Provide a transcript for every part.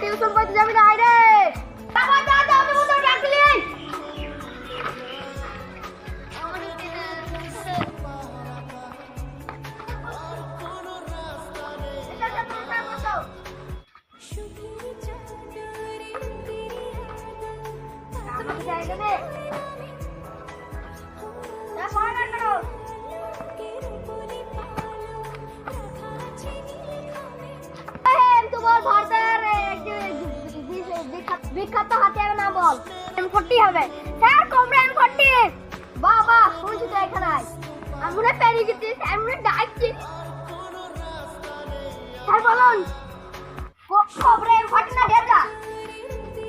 tuition পড়তে যাবি না আইরে বাবা দাদা আমি মতো ডাকলি বিখ্যাত হাতিয়ার নাম বল M40 হবে স্যার কোবরা M40 বাবা শুনছি তো এখানে আমরা পেরি গেছি আমরা ডাকছি স্যার বলুন কোবরা M40 না ডেটা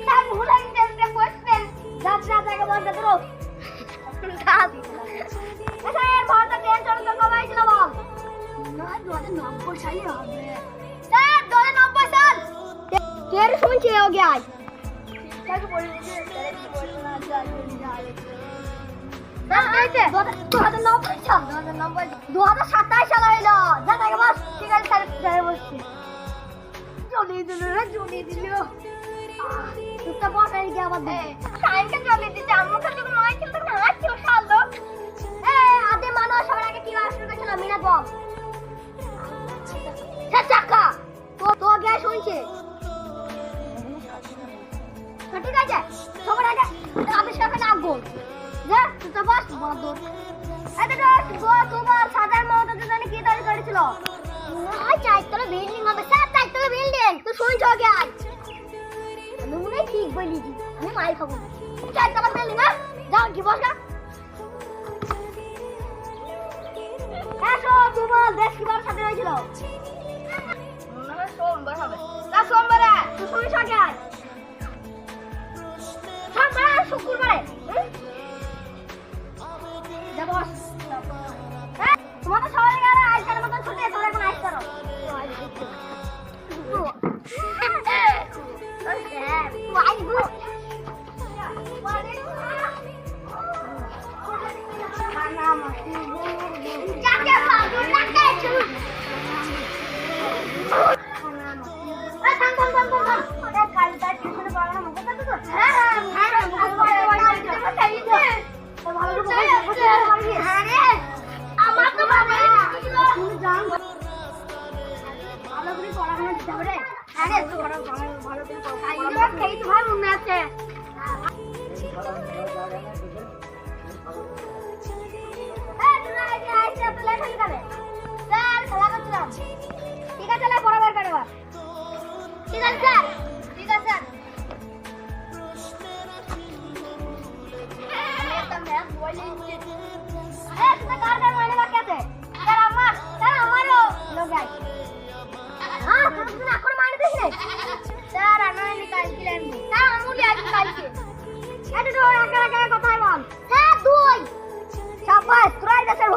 স্যার ভুলে গেছেন কোশ্চেন যাত্রা থেকে বলতে পুরো স্যার ভারত টেনশন তো কমাই ছিল বল না 2090 সালে হবে স্যার 2090 সাল কেন শুনছি हो गया क्या बोल रहे थे तेरे की बोलना चाहिए স্যার কইতে 2090 সাল 2027 সাল হইলো জানা কে বস ঠিক আছে স্যার বসছি জলি দিল তুই বস এই কি আবার দে সাইকেল জলি দিতে আমাকে তো মাই খেলতে না আছি ও সাল দো আদে মানুষ সবার আগে কি শুরু করেছিল মিনাত বল স্যার চাকা তো আগে শুনছে ঠিক আছে সবার আগে আবিষ্কার করে আগুন যা তুই তো বস বাদর এটা তো তোমার সাধারণ মতো জানি কি তৈরি করেছিল না চাইতলা বিল্ডিং হবে স্যার চাইতলা বিল্ডিং তুই শুনছ আগে আজ আমি মনে ঠিক বলিছি আমি মাই খাবো চাইতলা বিল্ডিং না যাও কি বস না এসো তোমার দেশ কিবার সাথে হয়েছিল না সোমবার হবে না সোমবারে তুই শুনছ আগে আজ শুক্রবারে তোমাদের সবাই গেলে আজকের মতন ছুটি তোমরা এখন আইস করো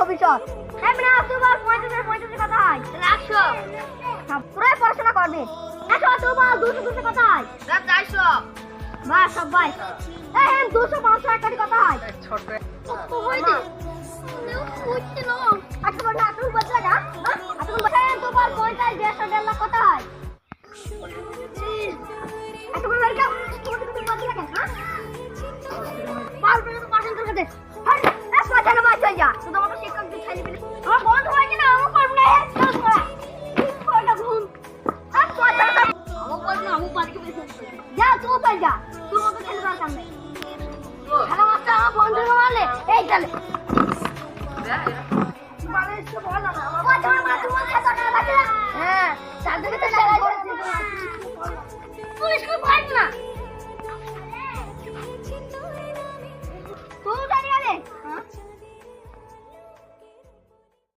ভবিষ্যৎ পড়াশোনা করবে কথা বা সবাই 200-500 একটা কথা হয় কথা হয় হ্যাঁ